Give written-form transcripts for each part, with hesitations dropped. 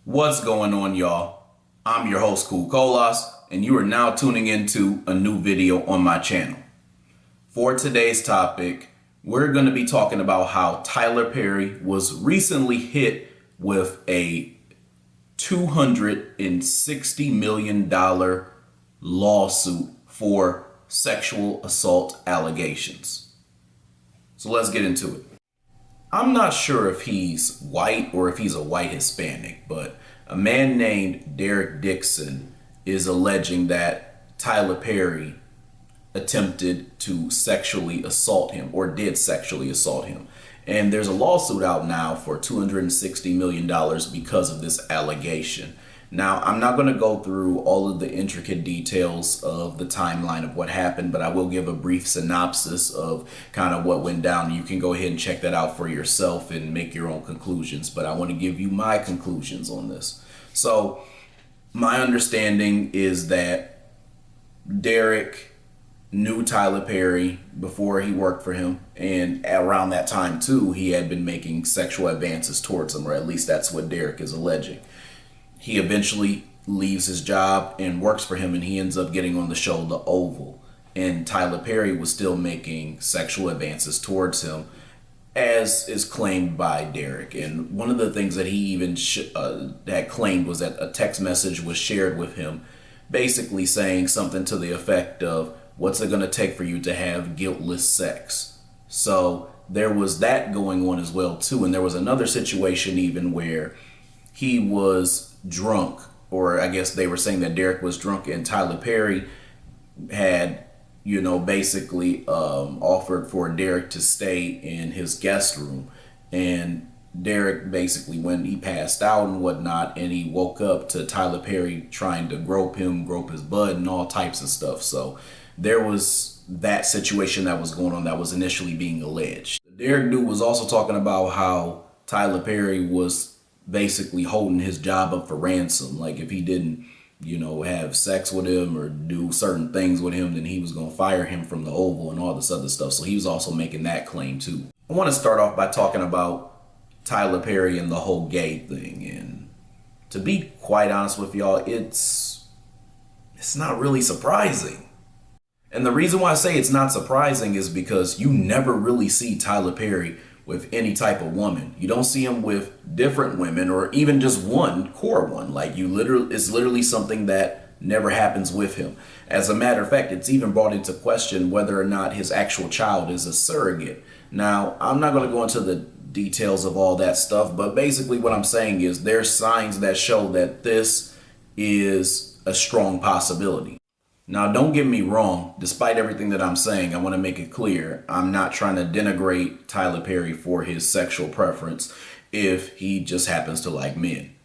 What's going on, y'all? I'm your host, Cool Colas, and you are now tuning into a new video on my channel. For today's topic, we're going to be talking about how Tyler Perry was recently hit with a $260 million lawsuit for sexual assault allegations. So let's get into it. I'm not sure if he's white or if he's a white Hispanic, but a man named Derek Dixon is alleging that Tyler Perry attempted to sexually assault him or did sexually assault him. And there's a lawsuit out now for $260 million because of this allegation. Now, I'm not going to go through all of the intricate details of the timeline of what happened, but I will give a brief synopsis of kind of what went down. You can go ahead and check that out for yourself and make your own conclusions, but I want to give you my conclusions on this. So, my understanding is that Derek knew Tyler Perry before he worked for him, and around that time too, he had been making sexual advances towards him, or at least that's what Derek is alleging. He eventually leaves his job and works for him, and he ends up getting on the show The Oval. And Tyler Perry was still making sexual advances towards him, as is claimed by Derek. And one of the things that he even had claimed was that a text message was shared with him, basically saying something to the effect of, "What's it going to take for you to have guiltless sex?" So there was that going on as well too. And there was another situation even where he was drunk, or I guess they were saying that Derek was drunk, and Tyler Perry had, basically offered for Derek to stay in his guest room. And Derek basically, when he passed out and whatnot, and he woke up to Tyler Perry trying to grope his butt and all types of stuff. So there was that situation that was going on that was initially being alleged. Derek dude was also talking about how Tyler Perry was basically holding his job up for ransom. Like if he didn't, have sex with him or do certain things with him, then he was going to fire him from the Oval and all this other stuff. So he was also making that claim too. I want to start off by talking about Tyler Perry and the whole gay thing. And to be quite honest with y'all, it's not really surprising. And the reason why I say it's not surprising is because you never really see Tyler Perry with any type of woman. You don't see him with different women or even just one core one. Like it's literally something that never happens with him. As a matter of fact, it's even brought into question whether or not his actual child is a surrogate. Now, I'm not going to go into the details of all that stuff, but basically what I'm saying is there's signs that show that this is a strong possibility. Now, don't get me wrong. Despite everything that I'm saying, I want to make it clear. I'm not trying to denigrate Tyler Perry for his sexual preference if he just happens to like men.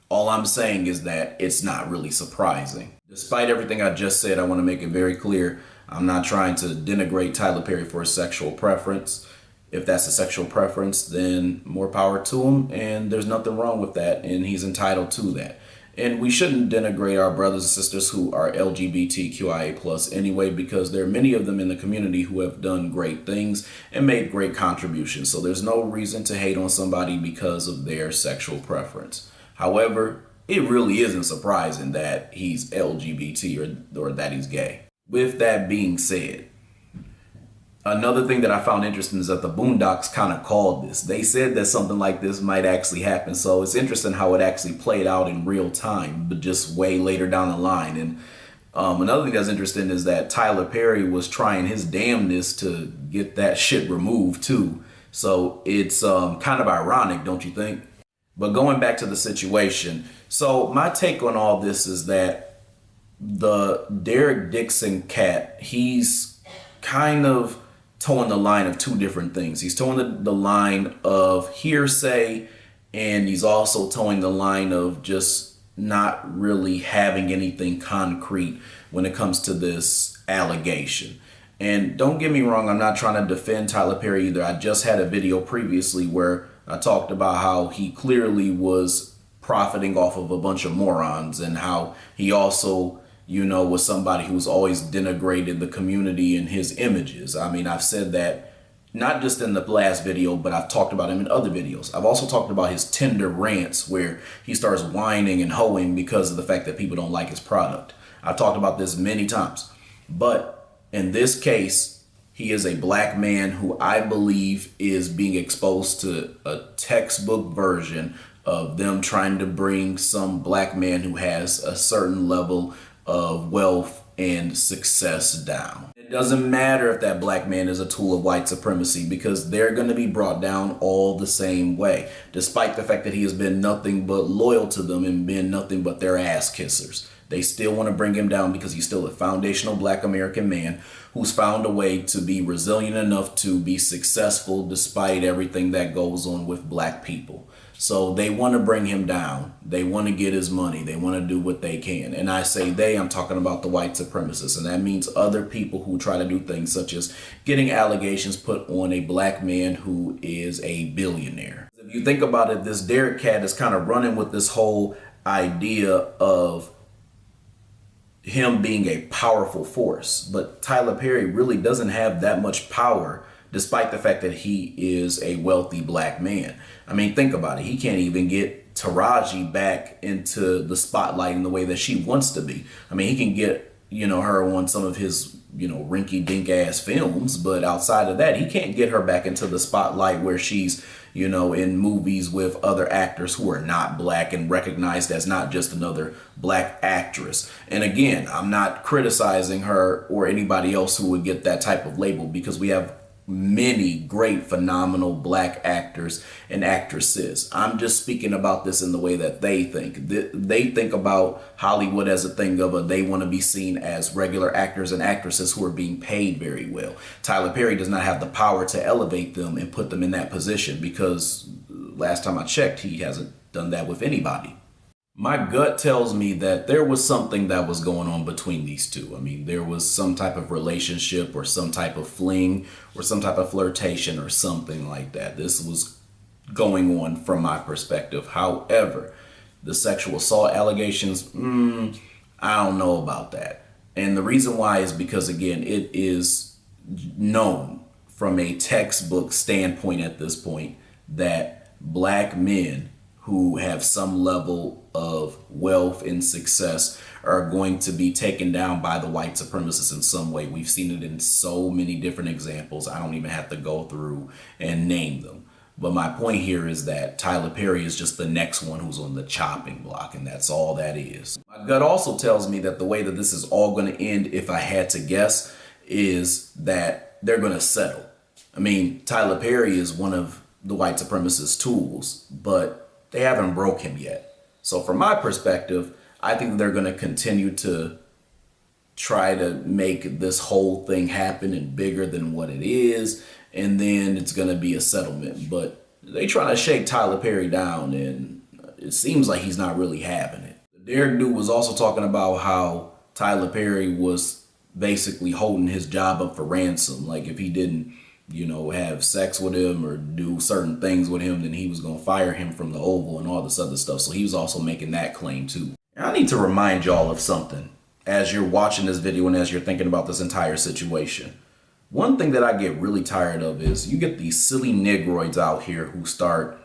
All I'm saying is that it's not really surprising. Despite everything I just said, I want to make it very clear. I'm not trying to denigrate Tyler Perry for his sexual preference. If that's a sexual preference, then more power to him. And there's nothing wrong with that. And he's entitled to that. And we shouldn't denigrate our brothers and sisters who are LGBTQIA+ anyway, because there are many of them in the community who have done great things and made great contributions. So there's no reason to hate on somebody because of their sexual preference. However, it really isn't surprising that he's LGBT or that he's gay. With that being said, another thing that I found interesting is that the Boondocks kind of called this. They said that something like this might actually happen. So it's interesting how it actually played out in real time, but just way later down the line. And another thing that's interesting is that Tyler Perry was trying his damnness to get that shit removed too. So it's kind of ironic, don't you think? But going back to the situation. So my take on all this is that the Derek Dixon cat, he's kind of towing the line of two different things. He's towing the line of hearsay, and he's also towing the line of just not really having anything concrete when it comes to this allegation. And don't get me wrong, I'm not trying to defend Tyler Perry either. I just had a video previously where I talked about how he clearly was profiting off of a bunch of morons, and how he also was somebody who's always denigrated the community and his images. I mean, I've said that not just in the last video, but I've talked about him in other videos. I've also talked about his tender rants where he starts whining and hoeing because of the fact that people don't like his product. I've talked about this many times. But in this case, he is a black man who I believe is being exposed to a textbook version of them trying to bring some black man who has a certain level of wealth and success down. It doesn't matter if that black man is a tool of white supremacy, because they're going to be brought down all the same way, despite the fact that he has been nothing but loyal to them and been nothing but their ass kissers. They still want to bring him down because he's still a foundational black American man who's found a way to be resilient enough to be successful despite everything that goes on with black people. So they want to bring him down. They want to get his money. They want to do what they can. And I say they, I'm talking about the white supremacists. And that means other people who try to do things such as getting allegations put on a black man who is a billionaire. If you think about it, this Derek cat is kind of running with this whole idea of him being a powerful force. But Tyler Perry really doesn't have that much power, despite the fact that he is a wealthy black man. I mean, think about it. He can't even get Taraji back into the spotlight in the way that she wants to be. I mean, he can get, her on some of his, rinky-dink ass films, but outside of that, he can't get her back into the spotlight where she's, in movies with other actors who are not black and recognized as not just another black actress. And again, I'm not criticizing her or anybody else who would get that type of label, because we have many great, phenomenal black actors and actresses. I'm just speaking about this in the way that they think. They think about Hollywood as a thing of they want to be seen as regular actors and actresses who are being paid very well. Tyler Perry does not have the power to elevate them and put them in that position, because last time I checked, he hasn't done that with anybody. My gut tells me that there was something that was going on between these two. I mean, there was some type of relationship or some type of fling or some type of flirtation or something like that. This was going on from my perspective. However, the sexual assault allegations, I don't know about that. And the reason why is because, again, it is known from a textbook standpoint at this point that black men who have some level of wealth and success are going to be taken down by the white supremacists in some way. We've seen it in so many different examples. I don't even have to go through and name them. But my point here is that Tyler Perry is just the next one who's on the chopping block, and that's all that is. My gut also tells me that the way that this is all going to end, if I had to guess, is that they're going to settle. I mean, Tyler Perry is one of the white supremacist tools, but they haven't broke him yet. So from my perspective, I think they're going to continue to try to make this whole thing happen and bigger than what it is. And then it's going to be a settlement. But they trying to shake Tyler Perry down, and it seems like he's not really having it. Derek dude was also talking about how Tyler Perry was basically holding his job up for ransom. Like if he didn't, have sex with him or do certain things with him, then he was going to fire him from the Oval and all this other stuff. So he was also making that claim too. And I need to remind y'all of something as you're watching this video and as you're thinking about this entire situation. One thing that I get really tired of is you get these silly negroids out here who start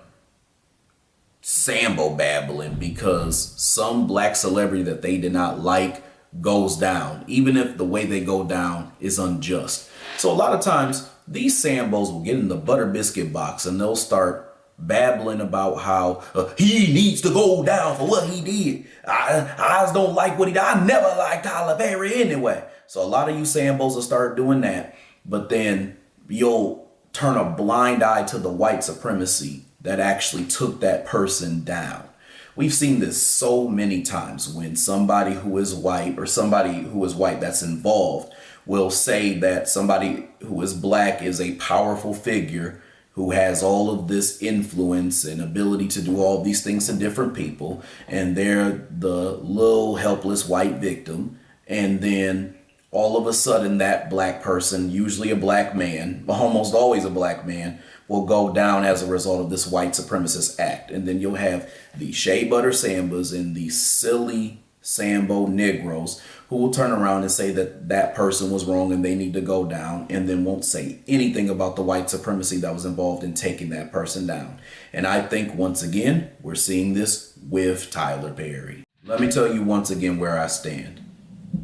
sambo babbling because some black celebrity that they did not like goes down, even if the way they go down is unjust. So a lot of times these Sambos will get in the butter biscuit box and they'll start babbling about how he needs to go down for what he did. I just don't like what he did. I never liked Tyler Perry anyway. So a lot of you Sambos will start doing that, but then you'll turn a blind eye to the white supremacy that actually took that person down. We've seen this so many times when somebody who is white or somebody who is white that's involved will say that somebody who is black is a powerful figure who has all of this influence and ability to do all these things to different people, and they're the little helpless white victim. And then all of a sudden that black person, usually a black man, almost always a black man, will go down as a result of this white supremacist act. And then you'll have the shea butter sambas and these silly Sambo Negroes who will turn around and say that that person was wrong and they need to go down, and then won't say anything about the white supremacy that was involved in taking that person down. And I think once again, we're seeing this with Tyler Perry. Let me tell you once again where I stand.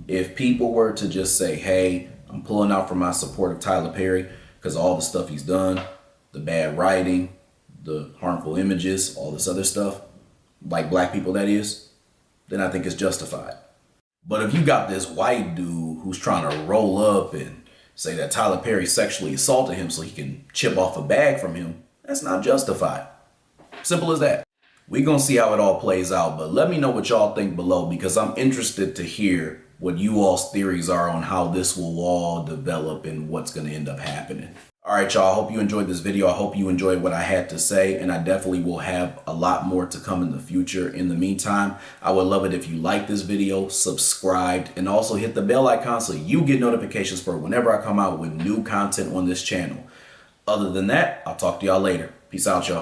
If people were to just say, hey, I'm pulling out for my support of Tyler Perry because all the stuff he's done, the bad writing, the harmful images, all this other stuff, like black people that is, then I think it's justified. But if you got this white dude who's trying to roll up and say that Tyler Perry sexually assaulted him so he can chip off a bag from him, that's not justified. Simple as that. We're going to see how it all plays out, but let me know what y'all think below, because I'm interested to hear what you all's theories are on how this will all develop and what's going to end up happening. All right, y'all, I hope you enjoyed this video. I hope you enjoyed what I had to say, and I definitely will have a lot more to come in the future. In the meantime, I would love it if you like this video, subscribed, and also hit the bell icon so you get notifications for whenever I come out with new content on this channel. Other than that, I'll talk to y'all later. Peace out, y'all.